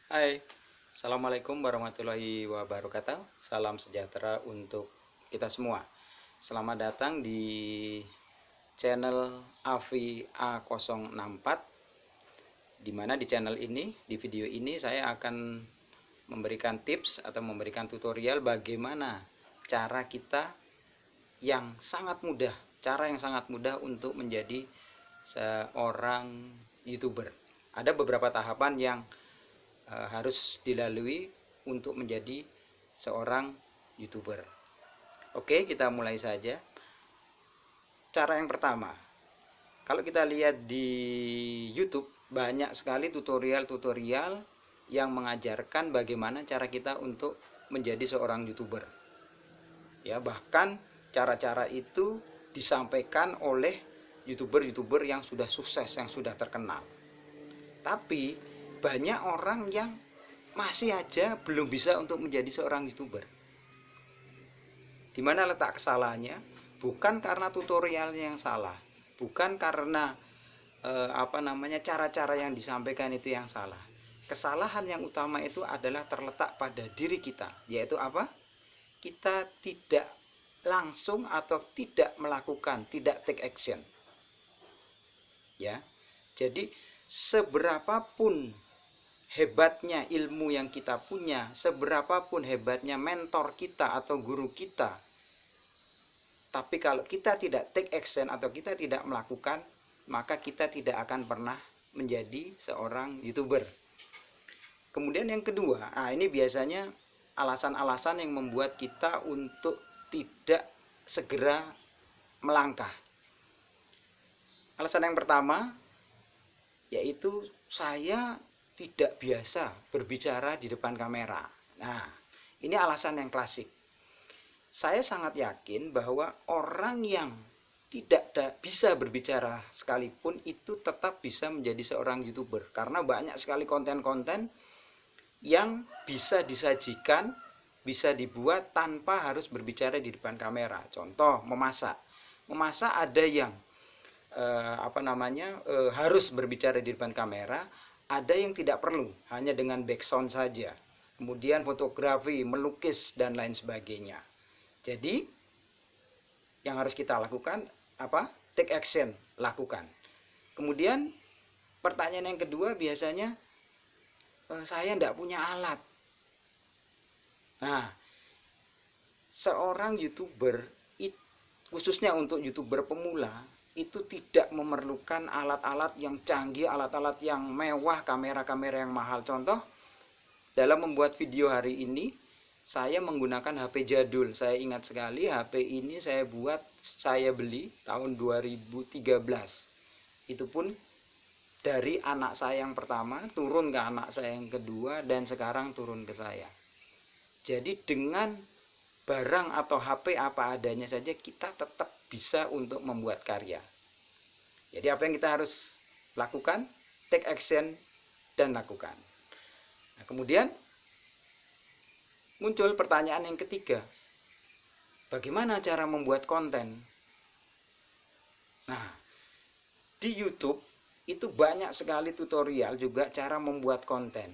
Hai, Assalamualaikum warahmatullahi wabarakatuh. Salam sejahtera untuk kita semua. Selamat datang di channel Avi A064, di mana di channel ini, di video ini saya akan memberikan tips atau memberikan tutorial bagaimana cara kita yang sangat mudah, cara yang sangat mudah untuk menjadi seorang YouTuber. Ada beberapa tahapan yang harus dilalui untuk menjadi seorang YouTuber. Oke, kita mulai saja. Cara yang pertama, kalau kita lihat di YouTube, banyak sekali tutorial-tutorial yang mengajarkan bagaimana cara kita untuk menjadi seorang YouTuber. Ya, bahkan cara-cara itu disampaikan oleh YouTuber-YouTuber yang sudah sukses, yang sudah terkenal. Tapi banyak orang yang masih aja belum bisa untuk menjadi seorang YouTuber. Di mana letak kesalahannya? Bukan karena tutorialnya yang salah, bukan karena cara-cara yang disampaikan itu yang salah. Kesalahan yang utama itu adalah terletak pada diri kita, yaitu apa? Kita tidak langsung atau tidak melakukan, tidak take action. Ya. Jadi seberapapun hebatnya ilmu yang kita punya, seberapapun hebatnya mentor kita atau guru kita, tapi kalau kita tidak take action atau kita tidak melakukan, maka kita tidak akan pernah menjadi seorang YouTuber. Kemudian yang kedua, ini biasanya alasan-alasan yang membuat kita untuk tidak segera melangkah. Alasan yang pertama yaitu saya tidak biasa berbicara di depan kamera. Nah, ini alasan yang klasik. Saya sangat yakin bahwa orang yang tidak bisa berbicara sekalipun itu tetap bisa menjadi seorang YouTuber, karena banyak sekali konten-konten yang bisa disajikan, bisa dibuat tanpa harus berbicara di depan kamera. Contoh, memasak. Memasak ada yang harus berbicara di depan kamera, ada yang tidak perlu, hanya dengan background saja. Kemudian fotografi, melukis dan lain sebagainya. Jadi yang harus kita lakukan apa? Take action, lakukan. Kemudian pertanyaan yang kedua biasanya, saya tidak punya alat. Nah, seorang YouTuber, khususnya untuk YouTuber pemula, itu tidak memerlukan alat-alat yang canggih, alat-alat yang mewah, kamera-kamera yang mahal. Contoh, dalam membuat video hari ini, saya menggunakan HP jadul. Saya ingat sekali, HP ini saya beli tahun 2013. Itu pun dari anak saya yang pertama, turun ke anak saya yang kedua, dan sekarang turun ke saya. Jadi dengan barang atau HP apa adanya saja, kita tetap bisa untuk membuat karya. Jadi apa yang kita harus lakukan? Take action dan lakukan. Nah, kemudian muncul pertanyaan yang ketiga, bagaimana cara membuat konten? Nah, di YouTube itu banyak sekali tutorial juga cara membuat konten.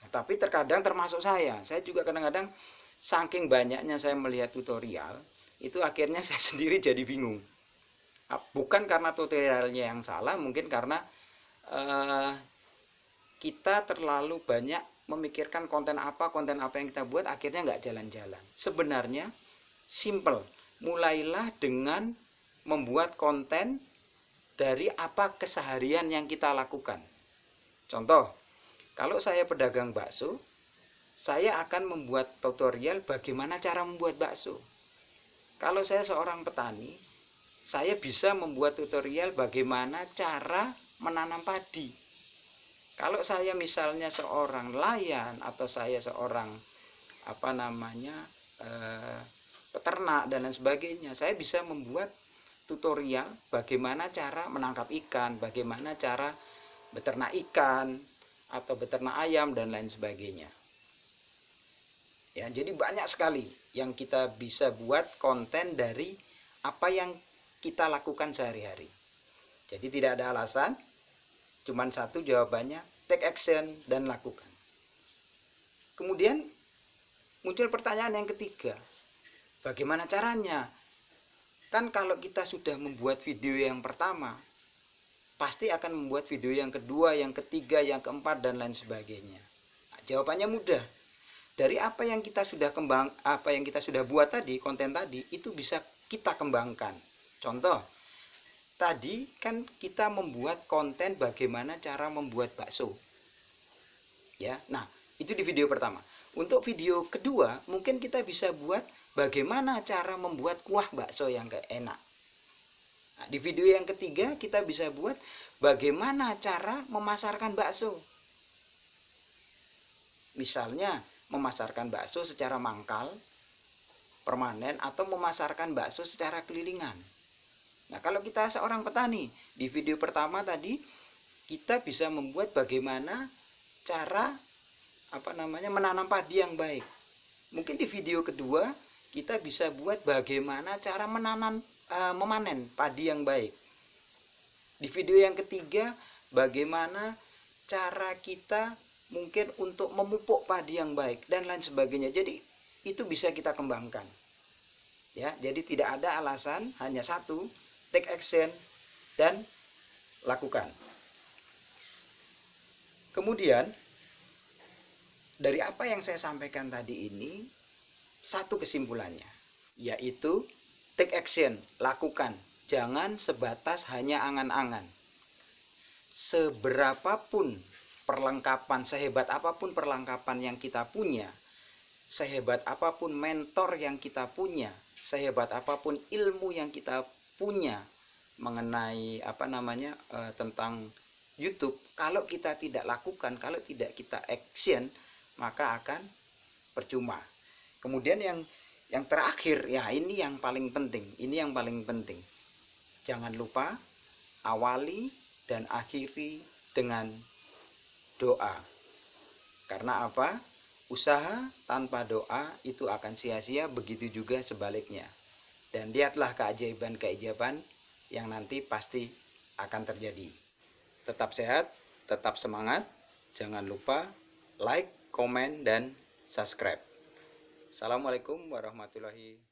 Nah, tapi terkadang termasuk saya juga kadang-kadang saking banyaknya saya melihat tutorial, itu akhirnya saya sendiri jadi bingung. Bukan karena tutorialnya yang salah, mungkin karena kita terlalu banyak memikirkan konten apa yang kita buat, akhirnya nggak jalan-jalan. Sebenarnya simple, mulailah dengan membuat konten dari apa keseharian yang kita lakukan. Contoh, kalau saya pedagang bakso, saya akan membuat tutorial bagaimana cara membuat bakso. Kalau saya seorang petani, saya bisa membuat tutorial bagaimana cara menanam padi. Kalau saya misalnya seorang nelayan atau saya seorang peternak dan lain sebagainya, saya bisa membuat tutorial bagaimana cara menangkap ikan, bagaimana cara beternak ikan atau beternak ayam dan lain sebagainya. Ya, jadi banyak sekali yang kita bisa buat konten dari apa yang kita lakukan sehari-hari. Jadi tidak ada alasan, cuman satu jawabannya, take action, dan lakukan. Kemudian muncul pertanyaan yang ketiga, bagaimana caranya? Kan kalau kita sudah membuat video yang pertama, pasti akan membuat video yang kedua, yang ketiga, yang keempat, dan lain sebagainya. Nah, jawabannya mudah. Dari apa yang kita sudah buat tadi, konten tadi, itu bisa kita kembangkan. Contoh, tadi kan kita membuat konten bagaimana cara membuat bakso. Ya, nah itu di video pertama. Untuk video kedua, mungkin kita bisa buat bagaimana cara membuat kuah bakso yang enak. Nah, di video yang ketiga kita bisa buat bagaimana cara memasarkan bakso. Misalnya memasarkan bakso secara mangkal, permanen, atau memasarkan bakso secara kelilingan. Nah, kalau kita seorang petani, di video pertama tadi kita bisa membuat bagaimana cara menanam padi yang baik. Mungkin di video kedua kita bisa buat bagaimana cara memanen padi yang baik. Di video yang ketiga, bagaimana cara kita mungkin untuk memupuk padi yang baik dan lain sebagainya. Jadi itu bisa kita kembangkan. Ya, jadi tidak ada alasan, hanya satu, take action dan lakukan. Kemudian dari apa yang saya sampaikan tadi ini, satu kesimpulannya, yaitu take action, lakukan. Jangan sebatas hanya angan-angan. Seberapapun perlengkapan, sehebat apapun perlengkapan yang kita punya, sehebat apapun mentor yang kita punya, sehebat apapun ilmu yang kita punya mengenai tentang YouTube, kalau kita tidak lakukan, kalau tidak kita action, maka akan percuma. Kemudian yang terakhir, ya ini yang paling penting, jangan lupa awali dan akhiri dengan doa. Karena apa? Usaha tanpa doa itu akan sia-sia, begitu juga sebaliknya. Dan lihatlah keajaiban-keajaiban yang nanti pasti akan terjadi. Tetap sehat, tetap semangat, jangan lupa like, komen, dan subscribe. Assalamualaikum warahmatullahi wabarakatuh.